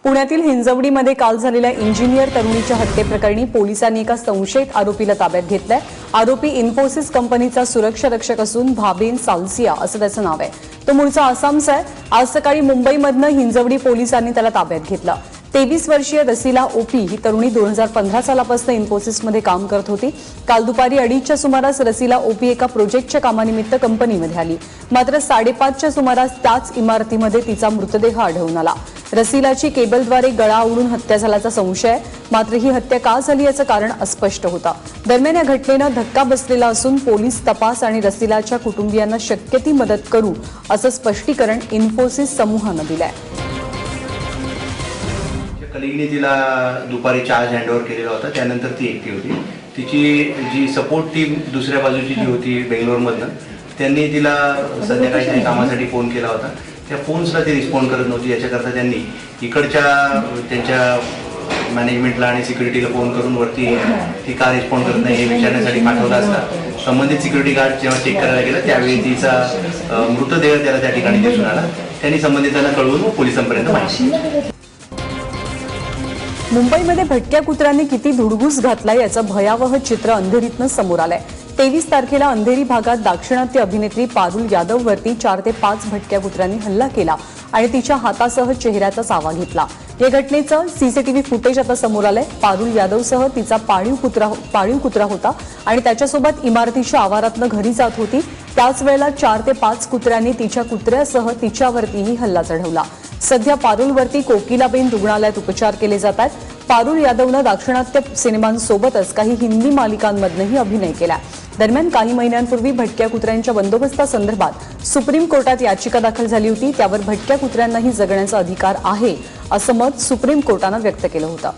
पुण्यातील हिंजवडीमध्ये काल झालेल्या इंजिनियर तरुणीच्या हत्येप्रकरणी पोलिसांनी एका संशयित आरोपीला ताब्यात घेतलंय। आरोपी इन्फोसिस कंपनीचा सुरक्षा रक्षक असून भाबेन सालसिया असं त्याचं नाव आहे। तो मूळचा आसामचा आहे। आज सकाळी मुंबईमधनं हिंजवडी पोलिसांनी त्याला ताब्यात घेतलं। 23 वर्षीय रसिला ओपी ही तरुणी 2015 सालापासून इन्फोसिसमध्ये काम करत होती। काल दुपारी 2:30च्या सुमारास रसिला ओपी एका प्रोजेक्टच्या कामानिमित्त कंपनीमध्ये आली, मात्र 5:30च्या सुमारास त्याच इमारतीमध्ये तिचा मृतदेह आढळून आला। रसिलाची केबलद्वारे गळा आवळून हत्या झाल्याचा संशय आहे, मात्र ही हत्या का झाली याचं कारण अस्पष्ट होतं। दरम्यान या घटनेनं धक्का बसलेला असून पोलीस तपास आणि रसिलाच्या कुटुंबियांना शक्य ती मदत करू असं स्पष्टीकरण इन्फोसिस समूहानं दिलंय। कलिगने तिला दुपारी चार्ज हँडओव्हर केलेला होता, त्यानंतर ती एकटी होती। तिची जी सपोर्ट टीम दुसऱ्या बाजूची जी होती बेंगलोरमधनं, त्यांनी तिला संध्याकाळी काही कामासाठी फोन केला होता। त्या फोन्सला ती रिस्पॉन्ड करत नव्हती, याच्याकरता त्यांनी इकडच्या त्यांच्या मॅनेजमेंटला आणि सिक्युरिटीला फोन करून वरती ती का रिस्पॉन्ड करत नाही हे विचारण्यासाठी पाठवला असता संबंधित सिक्युरिटी गार्ड जेव्हा चेक करायला गेला त्यावेळी तिचा मृतदेह त्याला त्या ठिकाणी दिसून आला। त्यांनी संबंधितांना कळवून पोलिसांपर्यंत माहिती। मुंबईमध्ये भटक्या कुत्र्यांनी किती धुडगूस घातला याचं भयावह चित्र अंधेरीतनं समोर आलंय। 23 तारखेला अंधेरी भागात दाक्षिणात्य अभिनेत्री पारुल यादववरती 4 ते 5 भटक्या कुत्र्यांनी हल्ला केला आणि तिच्या हातासह चेहऱ्याचा चावा घेतला। या घटनेचं सीसीटीव्ही फुटेज आता समोर आलंय। पारुल यादवसह तिचा पाळीव कुत्रा होता आणि त्याच्यासोबत इमारतीच्या आवारातनं घरी जात होती। त्याच वेळेला 4 ते 5 कुत्र्यांनी तिच्या कुत्र्यासह तिच्यावरतीही हल्ला चढवला। सध्या पारुलवरती कोकिलाबेन रुग्णालयात उपचार केले जात आहेत। पारुल यादवनं दाक्षिणात्य सिनेमांसोबतच काही हिंदी मालिकांमधनंही अभिनय केला। दरम्यान काही महिन्यांपूर्वी भटक्या कुत्र्यांच्या बंदोबस्तासंदर्भात सुप्रीम कोर्टात याचिका दाखल झाली होती। त्यावर भटक्या कुत्र्यांनाही जगण्याचा अधिकार आहे असं मत सुप्रीम कोर्टानं व्यक्त केलं होतं।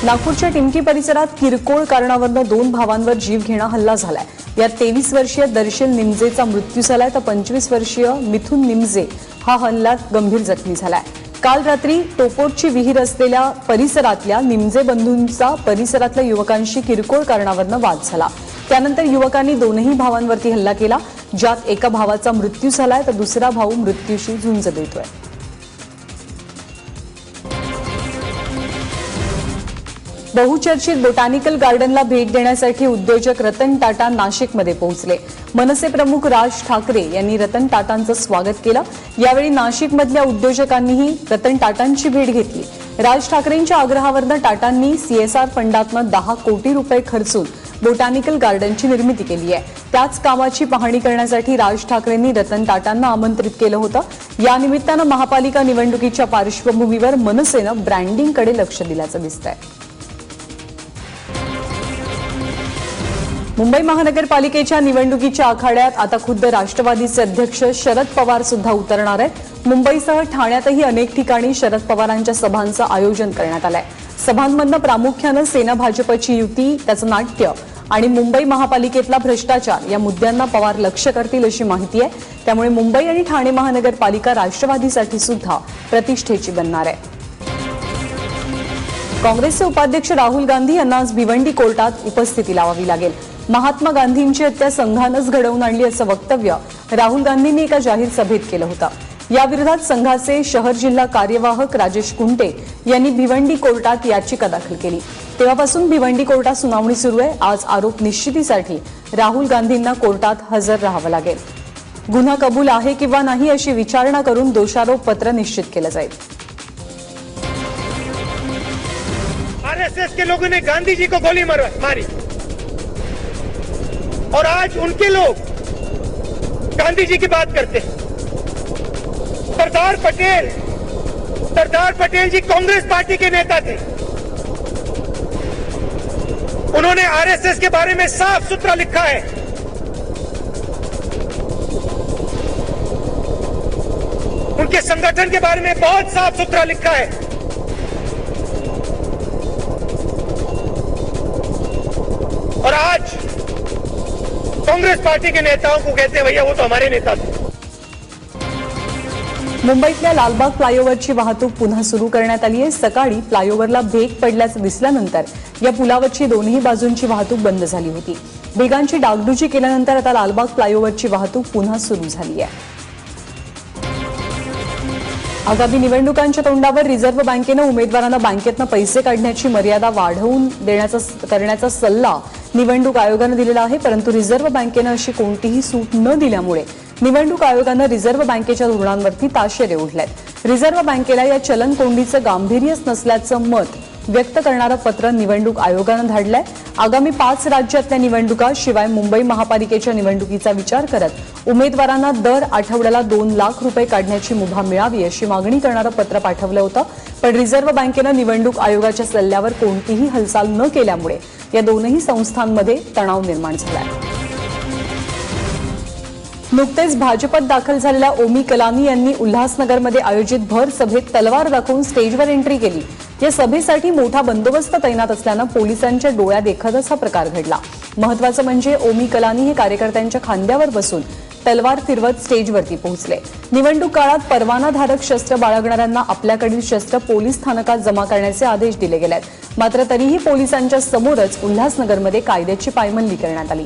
नागपूरच्या टिमकी परिसरात किरकोळ कारणावरून 2 भावांवर जीवघेणा हल्ला झालाय। यात 23 वर्षीय दर्शन निमजेचा मृत्यू झालाय, तर 25 वर्षीय मिथुन निमजे हा हल्ल्यात गंभीर जखमी झालाय। काल रात्री टोपोटची विहीर असलेल्या परिसरातल्या निमजे बंधूंचा परिसरातल्या युवकांशी किरकोळ कारणावरून वाद झाला। त्यानंतर युवकांनी 2ही भावांवरती हल्ला केला, ज्यात एका भावाचा मृत्यू झालाय तर दुसरा भाऊ मृत्यूशी झुंज देतोय। बहुचर्चित बोटॅनिकल गार्डनला भेट देण्यासाठी उद्योजक रतन टाटा नाशिकमध्ये पोहोचले। मनसे प्रमुख राज ठाकरे यांनी रतन टाटांचं स्वागत केलं। यावेळी नाशिकमधल्या उद्योजकांनीही रतन टाटांची भेट घेतली। राज ठाकरेंच्या आग्रहावरून टाटांनी सीएसआर फंडातनं 10 कोटी रुपये खर्चून बोटॅनिकल गार्डनची निर्मिती केली आहे। त्याच कामाची पाहणी करण्यासाठी राज ठाकरेंनी रतन टाटांना आमंत्रित केलं होतं। या निमित्तानं महापालिका निवडणुकीच्या पार्श्वभूमीवर मनसेनं ब्रँडिंगकडे लक्ष दिल्याचं दिसतंय। मुंबई महानगरपालिकेच्या निवडणुकीच्या आखाड्यात आता खुद्द राष्ट्रवादीचे अध्यक्ष शरद पवार सुद्धा उतरणार आहेत। मुंबईसह ठाण्यातही अनेक ठिकाणी शरद पवारांच्या सभांचं आयोजन करण्यात आलंय। सभांमधनं प्रामुख्यानं सेना भाजपची युती, त्याचं नाट्य आणि मुंबई महापालिकेतला भ्रष्टाचार या मुद्द्यांना पवार लक्ष करतील अशी माहिती आहे। त्यामुळे मुंबई आणि ठाणे महानगरपालिका राष्ट्रवादीसाठी सुद्धा प्रतिष्ठेची बनणार आहे। काँग्रेसचे उपाध्यक्ष राहुल गांधी यांना आज भिवंडी कोर्टात उपस्थिती लावावी लागेल। महात्मा गांधींची हत्या संघानंच घडवून आणली असं वक्तव्य राहुल गांधींनी एका जाहीर सभेत केलं होतं। याविरोधात संघाचे शहर जिल्हा कार्यवाहक राजेश कुंटे यांनी भिवंडी कोर्टात याचिका दाखल केली। तेव्हापासून भिवंडी कोर्टात सुनावणी सुरू आहे। आज आरोप निश्चितीसाठी राहुल गांधींना कोर्टात हजर राहावं लागेल। गुन्हा कबूल आहे किंवा नाही अशी विचारणा करून दोषारोप पत्र निश्चित केलं जाईल। आरएसएस के लोगों ने गांधी जी को गोली मारी और आज उनके लोग गांधी जी की बात करते हैं। सरदार पटेल जी कांग्रेस पार्टी के नेता थे। उन्होंने आरएसएस के बारे में साफ सुथरा लिखा है। उनके संगठन के बारे में बहुत साफ सुथरा लिखा है। और आज कांग्रेस पार्टी के नेताओं को कहते हैं भैया वो तो हमारे नेता थे। मुंबईतल्या लालबाग फ्लायओव्हरची वाहतूक पुन्हा सुरू करण्यात आली आहे। सकाळी फ्लायओव्हरला भेग पडल्याचं दिसल्यानंतर या पुलावरची दोन्ही बाजूंची वाहतूक बंद झाली होती। भेगांची डागडुजी केल्यानंतर आता लालबाग फ्लायओव्हरची वाहतूक पुन्हा सुरू झाली आहे। आगामी निवडणुकांच्या तोंडावर रिझर्व्ह बँकेनं उमेदवारांना बँकेतनं पैसे काढण्याची मर्यादा वाढवून करण्याचा सल्ला निवडणूक आयोगानं दिलेला आहे, परंतु रिझर्व्ह बँकेनं अशी कोणतीही सूट न दिल्यामुळे निवडणूक आयोगानं रिझर्व्ह बँकेच्या धोरणांवरती ताशेरे ओढलेत. रिझर्व्ह बँकेला या चलन कोंडीचं गांभीर्यच नसल्याचं मत व्यक्त करणारं पत्र निवडणूक आयोगानं धाडलंय. आगामी 5 राज्यातल्या निवडणुका शिवाय मुंबई महापालिकेच्या निवडणुकीचा विचार करत उमेदवारांना दर आठवड्याला 2 लाख रुपये काढण्याची मुभा मिळावी अशी मागणी करणारं पत्र पाठवलं होतं. पण रिझर्व्ह बँकेनं निवडणूक आयोगाच्या सल्ल्यावर कोणतीही हालचाल न केल्यामुळे या दोनही संस्थांमध्ये तणाव निर्माण झालाय. नुकतेच भाजपत दाखल झालेल्या ओमी कलानी यांनी उल्हासनगरमध्ये आयोजित भर सभेत तलवार दाखवून स्टेजवर एंट्री केली. या सभेसाठी मोठा बंदोबस्त तैनात असल्यानं पोलिसांच्या डोळ्यादेखतच हा प्रकार घडला. महत्वाचं म्हणजे ओमी कलानी हे कार्यकर्त्यांच्या खांद्यावर बसून तलवार फिरवत स्टेजवरती पोहोचले. निवडणूक काळात परवानाधारक शस्त्र बाळगणाऱ्यांना आपल्याकडील शस्त्र पोलीस स्थानकात जमा करण्याचे आदेश दिले गेलेत. मात्र तरीही पोलिसांच्या समोरच उल्हासनगरमध्ये कायद्याची पायमल्ली करण्यात आली.